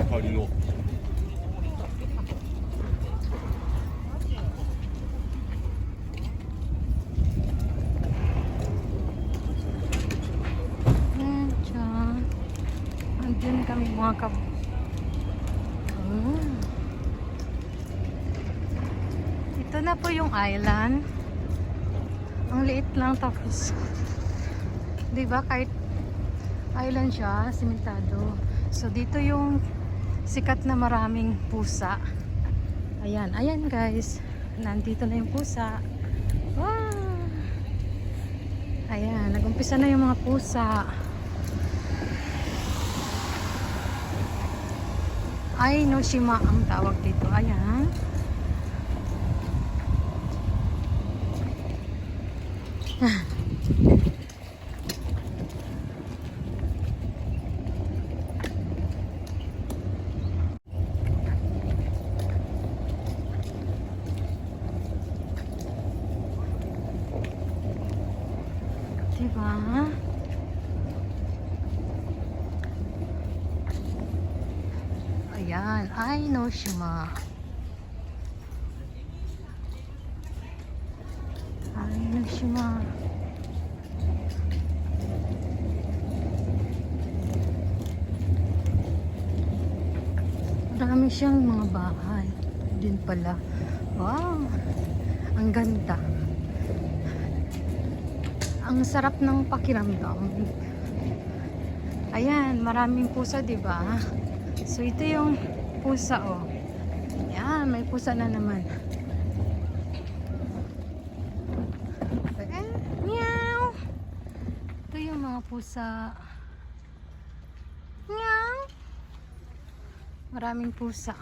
香りの。Ayan siya. Andun kami mga Ito na po yung island. Ang liit lang tapos. Diba kahit island siya, simentado. So dito yung sikat na maraming pusa. Ayan, ayan guys. Nandito na yung pusa. Wow! Ayan, nag-umpisa na yung mga pusa. Ainoshima ang tawag dito. Ayan. Diba? Ayan, Ainoshima. Ainoshima. Marami siyang mga bahay din pala. Wow! Ang ganda. Ang sarap ng pakiramdam. Ayan, maraming pusa, 'di ba? So ito yung pusa, oh. Ayan, may pusa na naman. Meow. Ito yung mga pusa. Meow. Maraming pusa.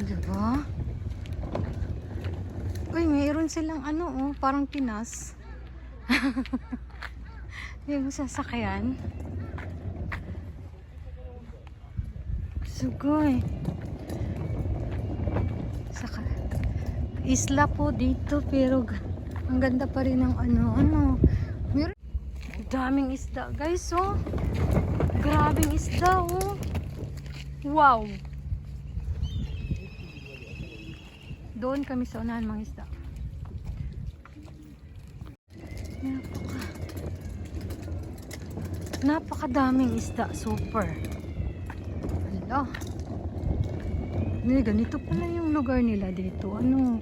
Diba? Uy, mayroon silang ano, oh, parang Pinas. Yung sasakyan. Sugoy. Saka isla po dito pero ang ganda pa rin ng ano. Meron daming isda, guys, oh. Grabing isda, oh. Wow. Doon kami sa unahan mga isda. Napakadaming isda, super. Hala. Ganito pala yung lugar nila dito. Ano?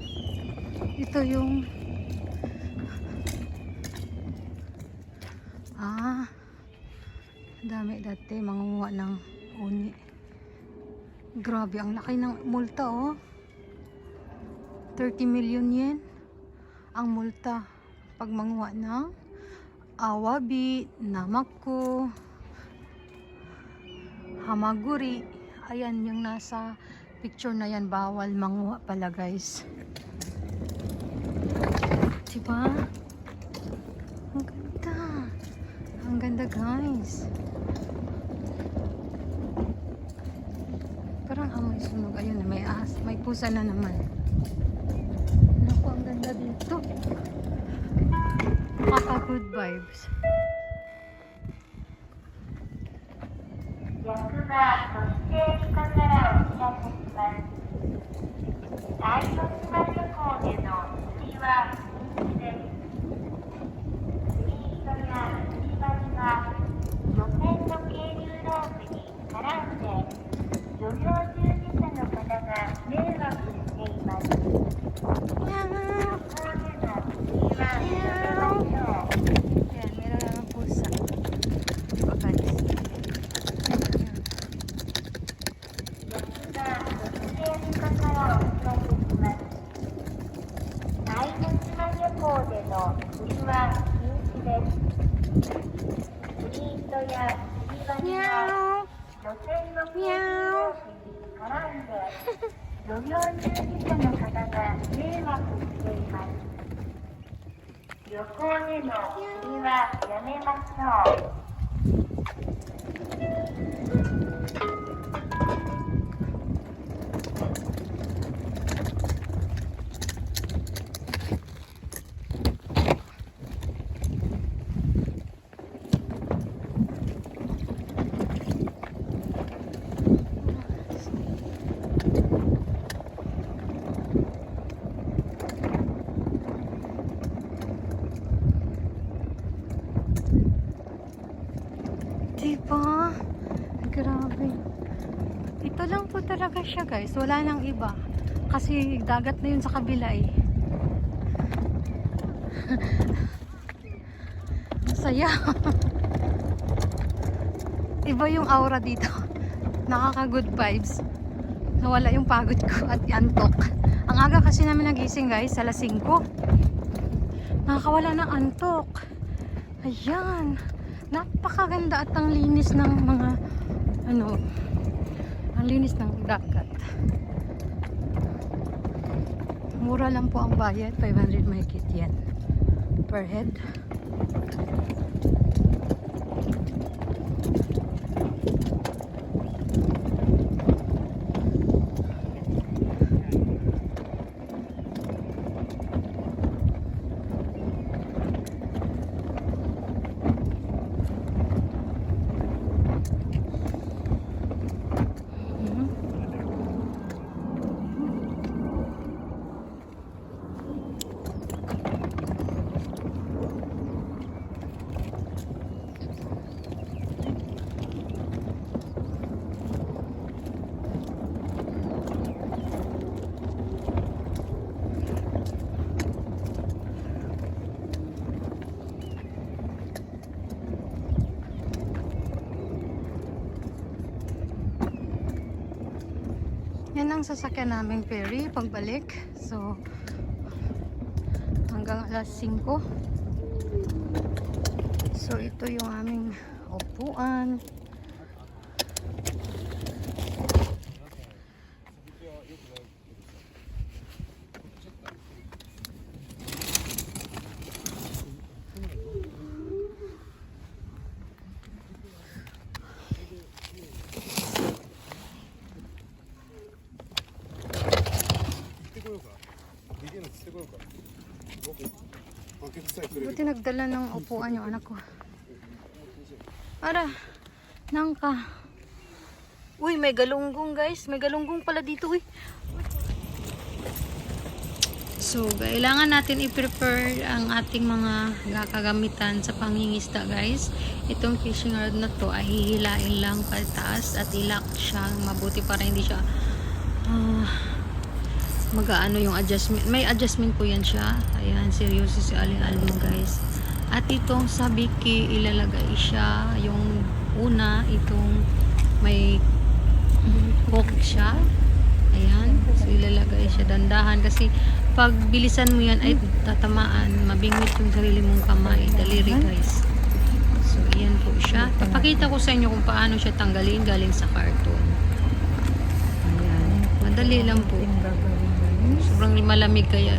Ito yung dami dati mangunguha ng uni. Grabe, ang laki ng multa, oh. 30 million yen ang multa pag manguha ng awabi, namako, hamaguri. Ayan yung nasa picture na yan, bawal manguha pala, guys. Diba? Ang ganda. Ang ganda, guys. Parang amoy sunog. Ayun na, may ahas, may pusa na naman. Naku, ang ganda dito. Good vibes. Diba? Grabe. Ito lang po talaga siya guys. Wala nang iba. Kasi dagat na yun sa kabila eh. Saya. Iba yung aura dito. Nakaka good vibes. Nawala yung pagod ko at antok. Ang aga kasi namin nagising guys, alas 5. Nakakawala ng antok. Ayan. Napakaganda at ang linis ng mga ang linis ng dagat. Mura lang po ang bayad, 500 mahigit yan per head. Yan ang sasakyan naming ferry pagbalik. So, hanggang alas 5. So, ito yung aming upuan. Buti nagdala ng upuan yung anak ko. Para, nangka. Uy, may galunggong guys. May galunggong pala dito. Uy. So, kailangan natin i-prepare ang ating mga kagamitan sa pangingisda guys. Itong fishing rod na to ay hihilain lang pataas at ilak siya. Mabuti para hindi siya mag-aano yung adjustment. May adjustment po yan siya. Ayan, seryoso si Aling Almo guys. At itong sa biki, ilalagay siya. Yung una, itong may hook siya. Ayan. So, ilalagay siya dandahan. Kasi pag bilisan mo yan ay tatamaan. Mabingwit yung sarili mong kamay. Daliri guys. So, ayan po siya. Papakita ko sa inyo kung paano siya tanggalin galing sa karton. Ayan. Madali lang po. Sobrang malamig kaya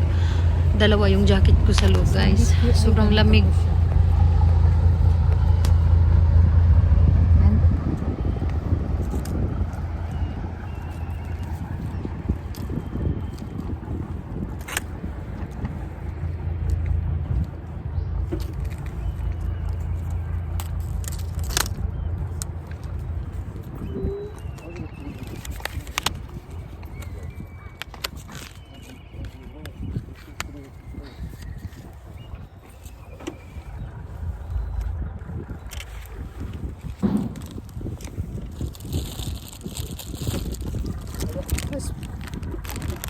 dalawa yung jacket ko sa loob guys. Sobrang lamig.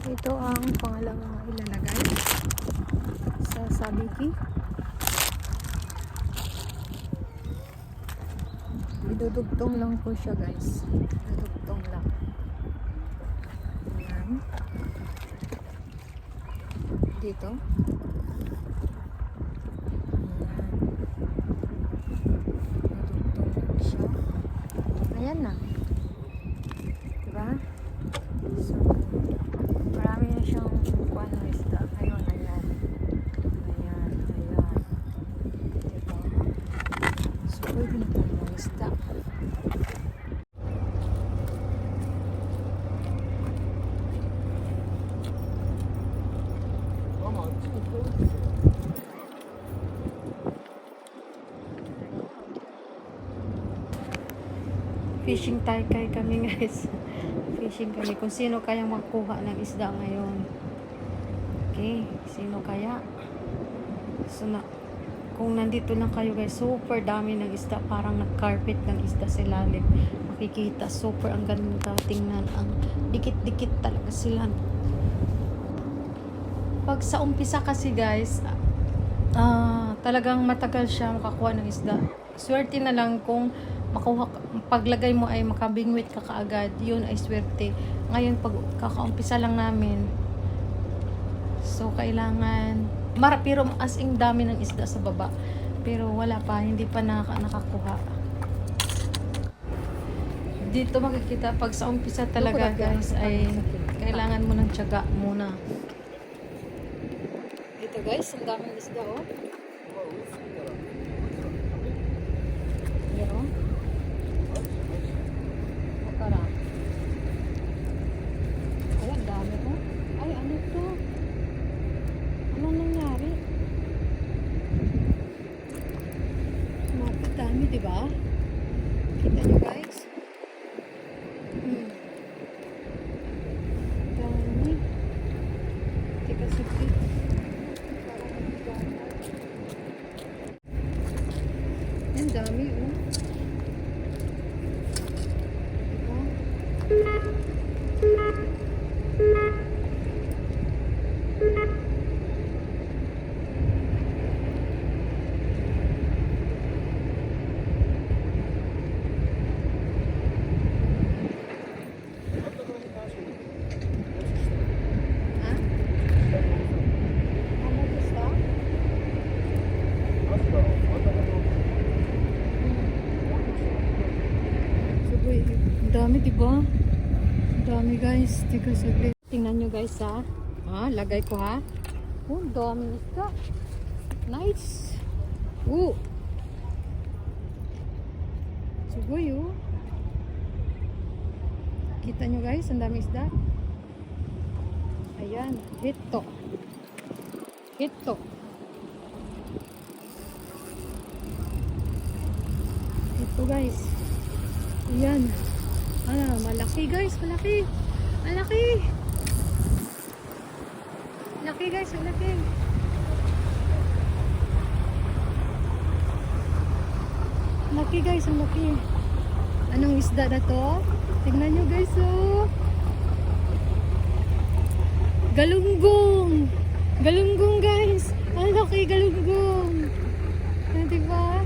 Ito ang pangalawang ilalagay sa sabiki. Idudugtong lang po siya guys. Idudugtong lang. Ayan. Dito. Ayan. Idudugtong lang siya. Ayan na. Diba? So, marami na siyang kuha ng isda. Ayun, ayan. Ayan, ayan. Diba? So, pwede na tayo ng isda. Fishing tayo kami guys. Fishing kami kung sino kayang magkuha ng isda ngayon. Okay, sino kaya? So na Kung nandito lang kayo guys, super dami ng isda. Parang nag-carpet ng isda sa ilalim. Makikita, super ang ganda tingnan. Ang dikit-dikit talaga sila. Pag sa umpisa kasi guys, talagang matagal siya makakuha ng isda. Swerte na lang kung makuha, paglagay mo ay makabingwit ka kaagad. Yun ay swerte. Ngayon, pag kakaumpisa lang namin, so kailangan pero as in dami ng isda sa baba, pero wala pa, hindi pa nakakuha. Dito makikita pag sa umpisa talaga guys ay kailangan mo ng tiyaga muna. Dito guys, ang daming isda oh. Yan oh. Makara. Ay, ang dami oh. Ay, ano to? Anong nangyari? Dami, di ba? Kita nyo guys? Dami. Tika saglit. Ang dami oh. Ang dami, diba? Ang dami guys. Tika saglit. Tingnan nyo guys ha. Lagay ko ha. Oh, ang dami isda. Nice. Oh. Sugoy oh. Kita nyo guys, ang dami isda. Ayan. Hito. Hito. Ito guys. Ayan. Malaki guys, malaki. Malaki. Malaki guys, malaki. Malaki guys, malaki. Anong isda na to? Tingnan nyo guys oh. Galunggong. Galunggong guys. Ang laki galunggong. Diba?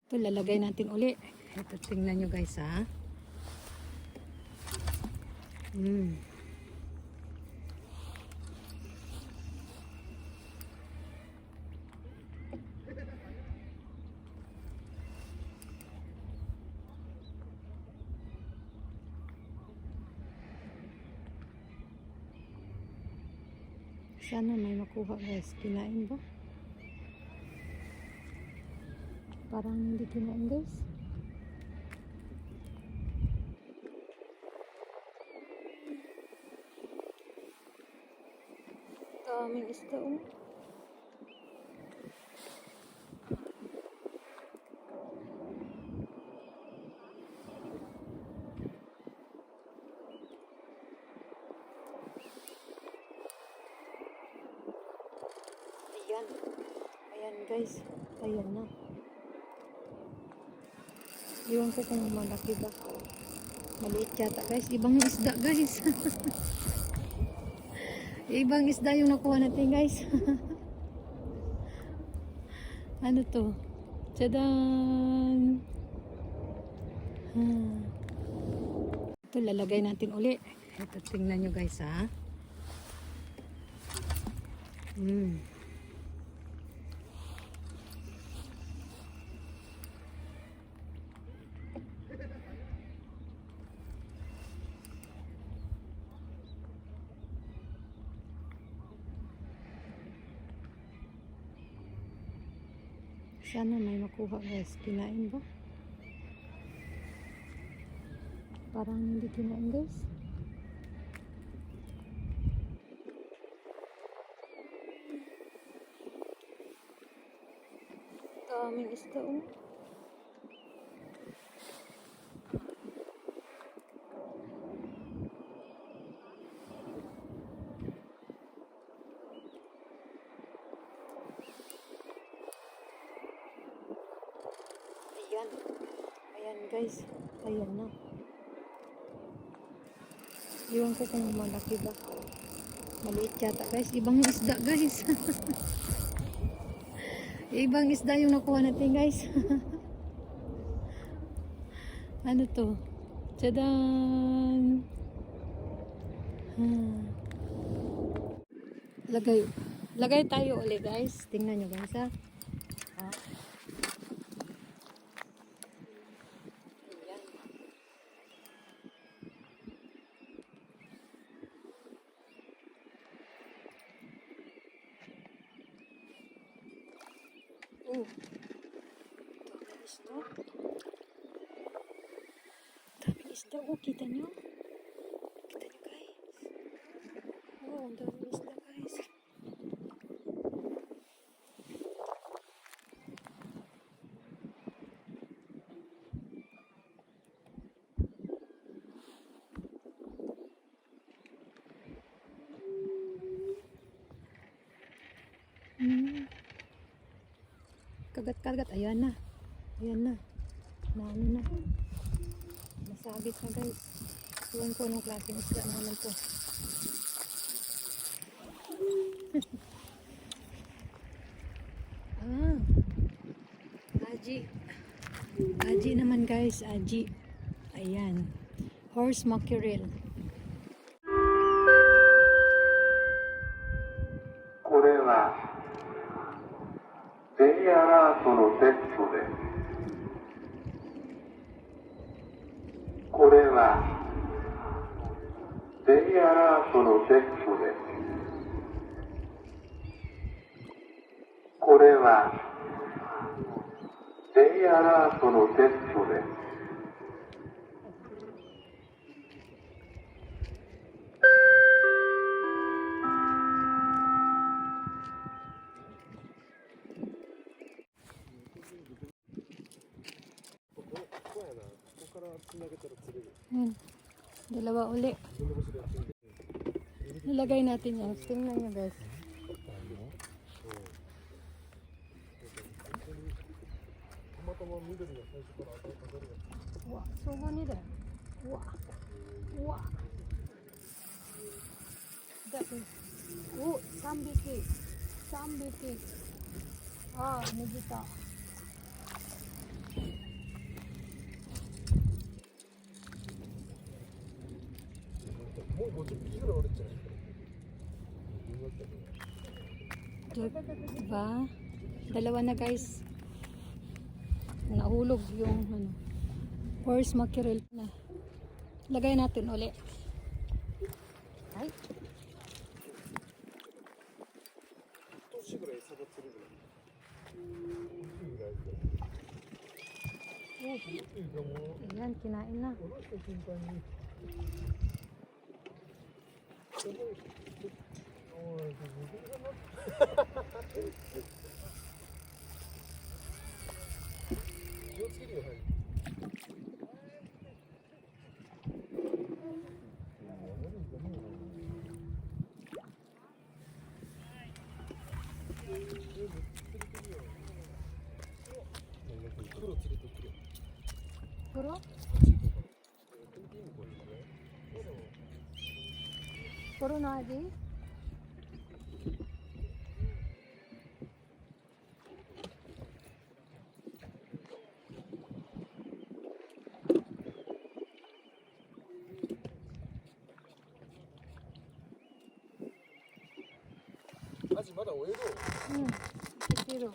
Ito, lalagay natin uli. Ito, tingnan nyo guys ha. Sana may makuha guys. Kinain ba? Parang hindi kinain guys. Daming isda oh. Ayan. Ayan guys. Ayan na. Iwan ko kung malaki ba. Maliit yata guys. Ibang isda guys. Ibang isda yung nakuha natin guys. Ano to? Tadaan! Ito, lalagay natin uli. Ito, tingnan nyo guys ha. Sana may makuha guys. Kinain ba? Parang hindi kinain guys. Daming isda oh. Ayan. Ayan guys. Ayan na. Iwan ko kung malaki ba. Maliit yata guys. Ibang isda guys. Ibang isda yung nakuha natin guys. Ano to? Tadaan! Lagay tayo ulit guys. Tingnan nyo guys ha. Ayan. Daming isda. Daming isda. Kita nyo? Kita nyo guys. Ang daming isda guys. Kagat-kagat. Ayan na. Ayan na. Ano na. Masagit na guys. Iwan ko anong klaseng isda naman to. Aji. Aji naman guys. Aji. Ayan. Horse mackerel. これは J アラートのテストです。これは J アラートのテストです。これは J アラートのテストです。Ayan. Dalawa uli. Nilagay natin yan. Tingnan nyo guys. Wow, sugo nila. Wow. Wow. Dati. Oh, 3匹。3匹。ああ、脱ぎた。もう50匹ぐらいおるんじゃないDiba? Dalawa na guys. Nahulog yung ano, horse mackerel na. Lagay natin uli. Ay. 年ぐらい差がつるぐらい。Ayan, kinain na. Puro? Puro na di? Aji, まだ泳いどう。できる。